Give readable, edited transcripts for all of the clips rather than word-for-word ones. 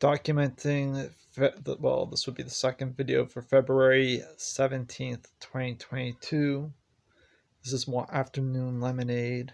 documenting, well, this would be the second video for February 17th, 2022. This is more afternoon lemonade.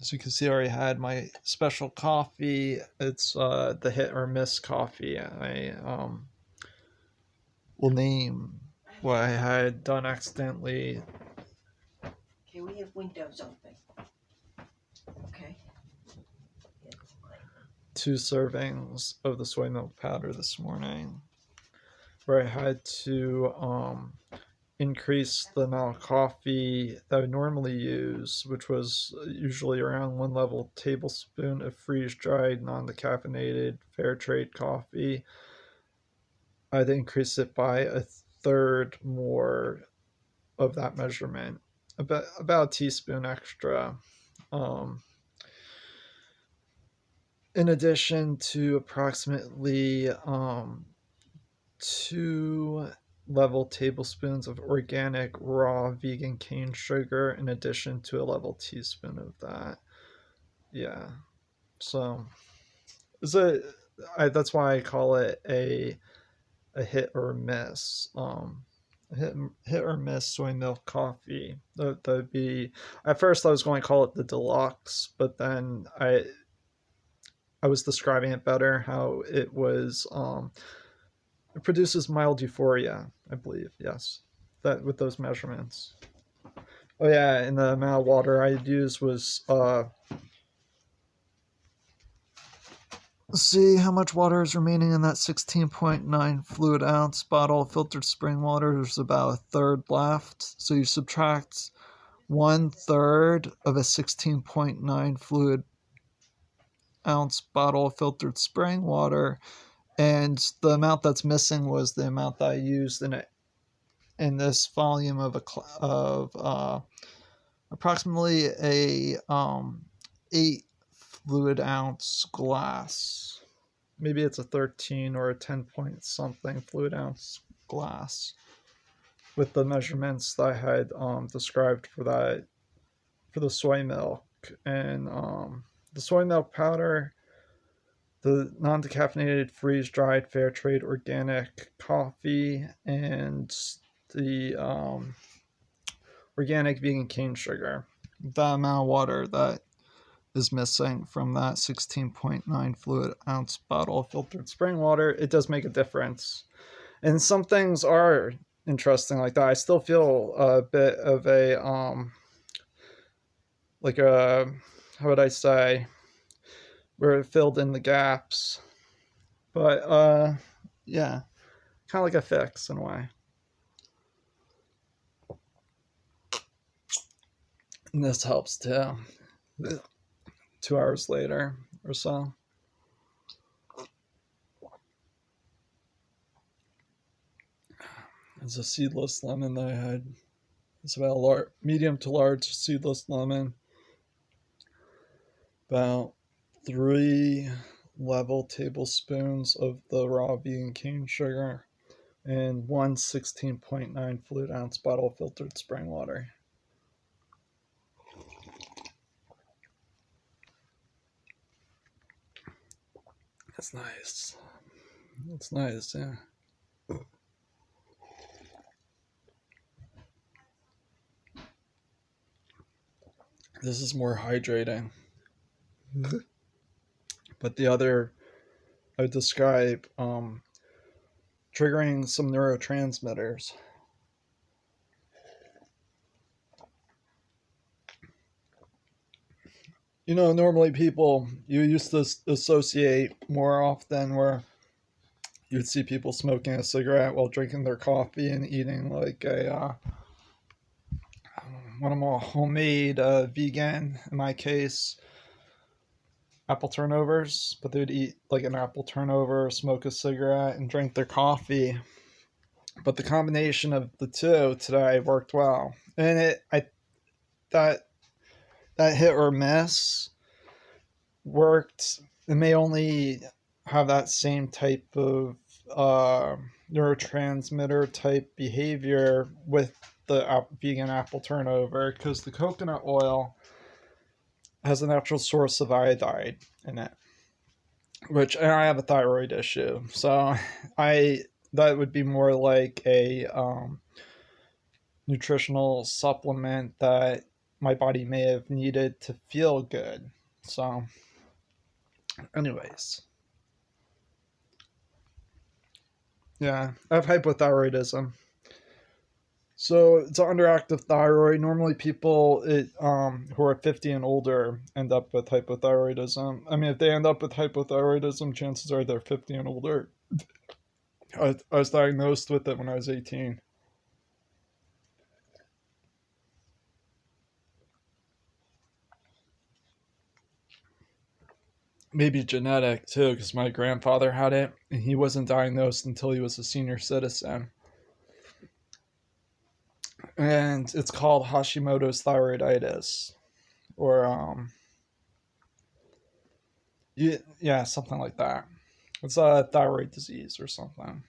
As you can see, I already had my special coffee. It's the hit or miss coffee. I will name what I had done accidentally. Okay, we have windows open. Okay. 2 servings of the soy milk powder this morning, where I had to increase the amount of coffee that I would normally use, which was usually around 1 level tablespoon of freeze-dried, non-decaffeinated, fair trade coffee. I'd increase it by a third more of that measurement, about a teaspoon extra. In addition to approximately 2 level tablespoons of organic raw vegan cane sugar, in addition to a level teaspoon of that. Yeah, so that's why I call it a hit or miss. Hit or miss soy milk coffee. That'd be, at first I was going to call it the deluxe, but then I was describing it better, how it was it produces mild euphoria, I believe. Yes, that with those measurements. Oh yeah, and the amount of water I used was let's see how much water is remaining in that 16.9 fluid ounce bottle of filtered spring water. There's about a third left, so you subtract 1/3 of a 16.9 fluid ounce bottle of filtered spring water, and the amount that's missing was the amount that I used in this volume of approximately a 8 fluid ounce glass. Maybe it's a 13 or a 10 point something fluid ounce glass, with the measurements that I had described for the soy milk. And the soy milk powder, the non-decaffeinated freeze-dried fair trade organic coffee, and the organic vegan cane sugar. The amount of water that is missing from that 16.9 fluid ounce bottle of filtered spring water, it does make a difference. And some things are interesting like that. I still feel a bit of a like a, how would I say, where it filled in the gaps. But yeah, kind of like a fix in a way. And this helps too. 2 hours later or so. It's a seedless lemon that I had. It's about a medium to large seedless lemon. About 3 level tablespoons of the raw vegan cane sugar, and 1 16.9 fluid ounce bottle of filtered spring water. That's nice. That's nice, yeah. This is more hydrating. But the other, I would describe triggering some neurotransmitters. You know, normally people, you used to associate more often where you'd see people smoking a cigarette while drinking their coffee and eating like a one of my homemade vegan, in my case, apple turnovers. But they'd eat like an apple turnover, smoke a cigarette, and drink their coffee. But the combination of the two today worked well, and that hit or miss worked. It may only have that same type of neurotransmitter type behavior with the vegan apple turnover, because the coconut oil has a natural source of iodine in it. which, and I have a thyroid issue, so I that would be more like a nutritional supplement that my body may have needed to feel good. So, anyways, yeah, I have hypothyroidism. So it's an underactive thyroid. Normally, people who are 50 and older end up with hypothyroidism. I mean, if they end up with hypothyroidism, chances are they're 50 and older. I was diagnosed with it when I was 18. Maybe genetic too, because my grandfather had it, and he wasn't diagnosed until he was a senior citizen. And it's called Hashimoto's thyroiditis, or yeah, something like that. It's a thyroid disease or something.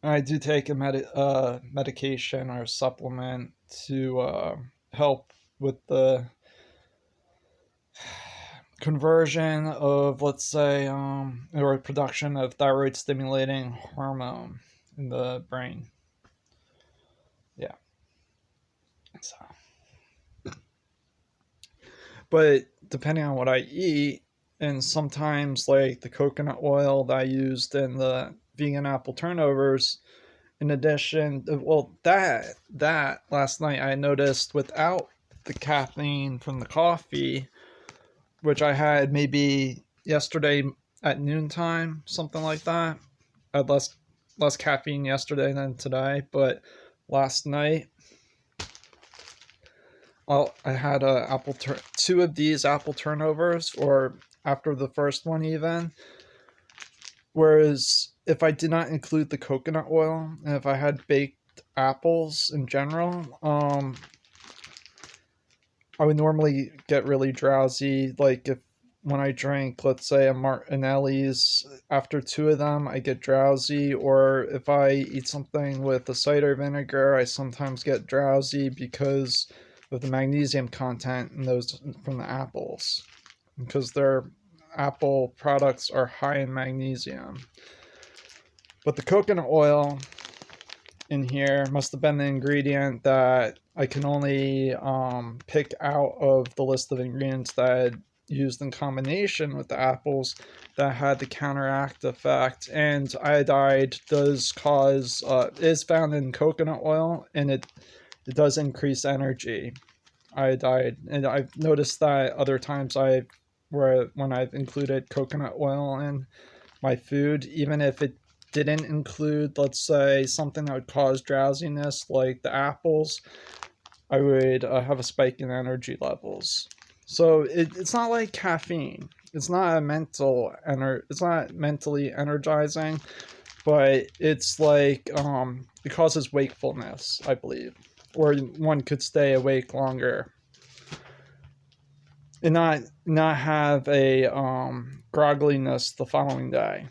And I do take a medication or a supplement to help with the conversion of, let's say, or production of thyroid stimulating hormone in the brain. Yeah. So, but depending on what I eat, and sometimes like the coconut oil that I used in the vegan apple turnovers, in addition, well, that last night I noticed without the caffeine from the coffee, which I had maybe yesterday at noontime, something like that. I had less caffeine yesterday than today, but last night I had two of these apple turnovers, or after the first one even. Whereas if I did not include the coconut oil, and if I had baked apples in general, I would normally get really drowsy. Like if when I drink, let's say a Martinelli's, after two of them, I get drowsy. Or if I eat something with a cider vinegar, I sometimes get drowsy because of the magnesium content in those from the apples, because their apple products are high in magnesium. But the coconut oil in here must have been the ingredient that I can only pick out of the list of ingredients that I had used in combination with the apples that had the counteract effect. And iodide does cause is found in coconut oil, and it does increase energy. Iodide, and I've noticed that other times when I've included coconut oil in my food, even if it didn't include, let's say, something that would cause drowsiness like the apples, I would have a spike in energy levels. So it's not like caffeine. It's not it's not mentally energizing, but it's like it causes wakefulness, I believe, or one could stay awake longer and not have a grogginess the following day.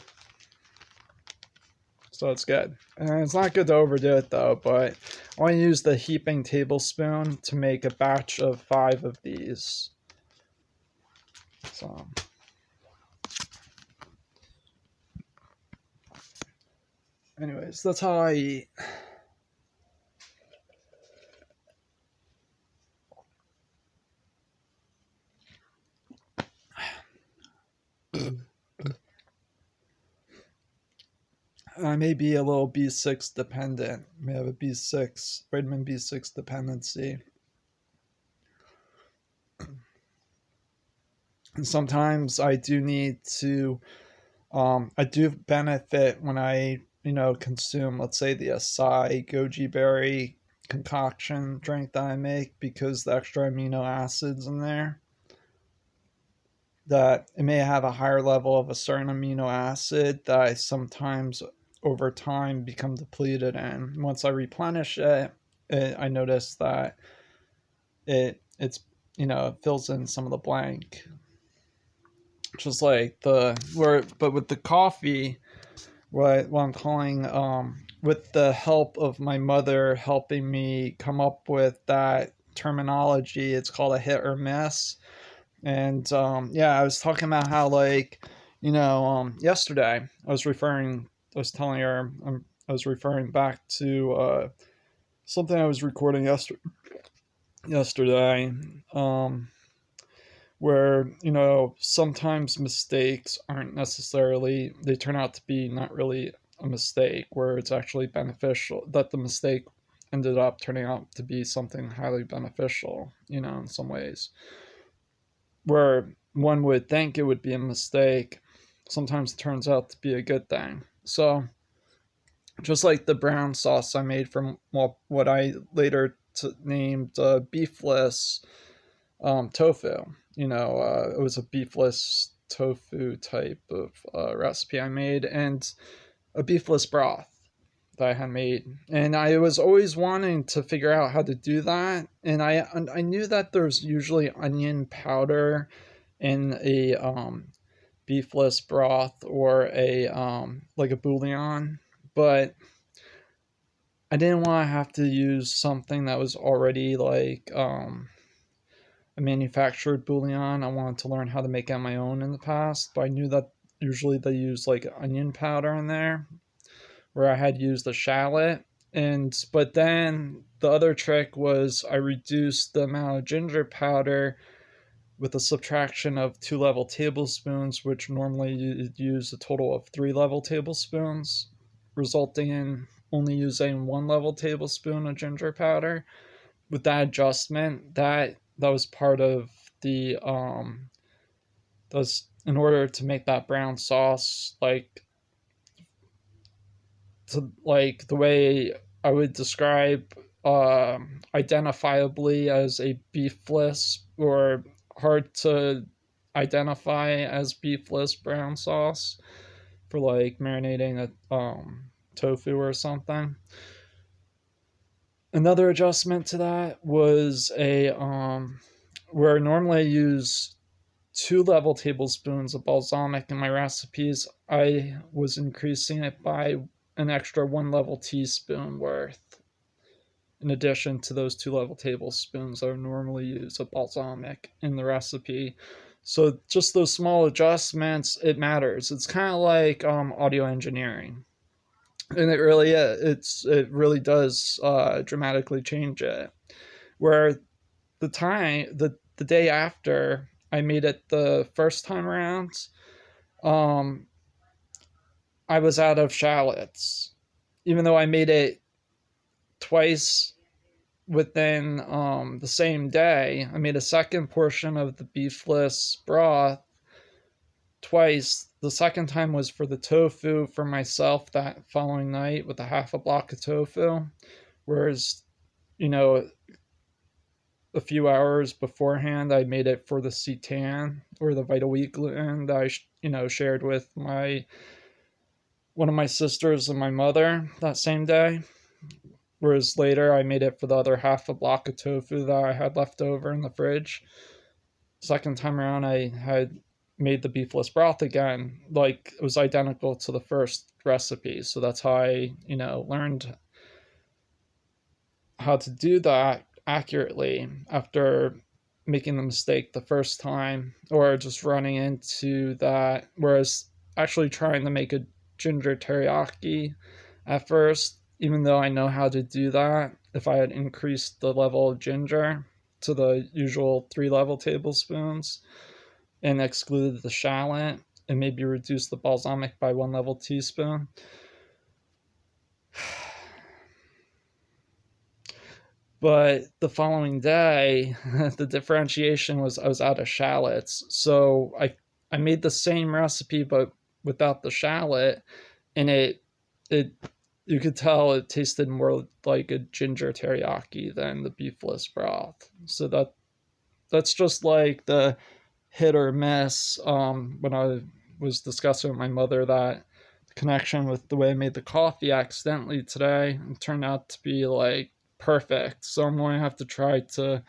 So it's good. And it's not good to overdo it though, but I want to use the heaping tablespoon to make a batch of 5 of these. So, anyways, that's how I eat. I may be a little B6 dependent. I may have a vitamin B6 dependency. And sometimes I do need to, I do benefit when I, consume, let's say, the acai goji berry concoction drink that I make, because the extra amino acids in there, that it may have a higher level of a certain amino acid that I sometimes over time become depleted in. Once I replenish I notice that it's it fills in some of the blank. Just like but with the coffee, what I'm calling with the help of my mother helping me come up with that terminology, it's called a hit or miss. And yeah, I was talking about how, like, yesterday I was telling her, I was referring back to something I was recording yesterday, where, sometimes mistakes aren't necessarily, they turn out to be not really a mistake, where it's actually beneficial, that the mistake ended up turning out to be something highly beneficial, in some ways. Where one would think it would be a mistake, sometimes it turns out to be a good thing. So, just like the brown sauce I made from, well, what I later named beefless tofu. It was a beefless tofu type of recipe I made, and a beefless broth that I had made. And I was always wanting to figure out how to do that. And I knew that there's usually onion powder in a beefless broth, or a like a bouillon, but I didn't want to have to use something that was already like a manufactured bouillon. I wanted to learn how to make it on my own in the past, but I knew that usually they use like onion powder in there, where I had used a shallot. But then the other trick was I reduced the amount of ginger powder with a subtraction of 2 level tablespoons, which normally you'd use a total of 3 level tablespoons, resulting in only using 1 level tablespoon of ginger powder. With that adjustment, that was part of the that was in order to make that brown sauce, like the way I would describe identifiably as a beefless, or hard to identify as beefless brown sauce, for like marinating a tofu or something. Another adjustment to that was a where normally I use 2 level tablespoons of balsamic in my recipes, I was increasing it by an extra 1 level teaspoon worth, in addition to those 2 level tablespoons I would normally use of balsamic in the recipe. So just those small adjustments, it matters. It's kind of like audio engineering, and it really does dramatically change it. Where the day after I made it the first time around, um, I was out of shallots, even though I made it twice within the same day. I made a second portion of the beefless broth twice. The second time was for the tofu for myself that following night with a half a block of tofu, whereas, you know a few hours beforehand I made it for the seitan, or the vital wheat gluten, that I shared with my one of my sisters and my mother that same day. Whereas later I made it for the other half a block of tofu that I had left over in the fridge. Second time around, I had made the beefless broth again. Like, it was identical to the first recipe. So that's how I, learned how to do that accurately after making the mistake the first time, or just running into that. Whereas actually trying to make a ginger teriyaki at first, even though I know how to do that, if I had increased the level of ginger to the usual 3 level tablespoons and excluded the shallot, and maybe reduced the balsamic by 1 level teaspoon, but the following day, the differentiation was I was out of shallots. So I made the same recipe but without the shallot, and it you could tell it tasted more like a ginger teriyaki than the beefless broth. So that's just like the hit or miss. When I was discussing with my mother that connection with the way I made the coffee accidentally today, it turned out to be like perfect. So I'm going to have to try to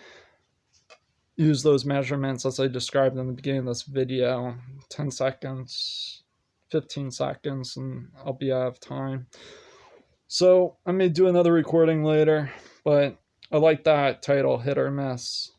use those measurements as I described in the beginning of this video, 10 seconds, 15 seconds, and I'll be out of time. So I may do another recording later, but I like that title, hit or miss.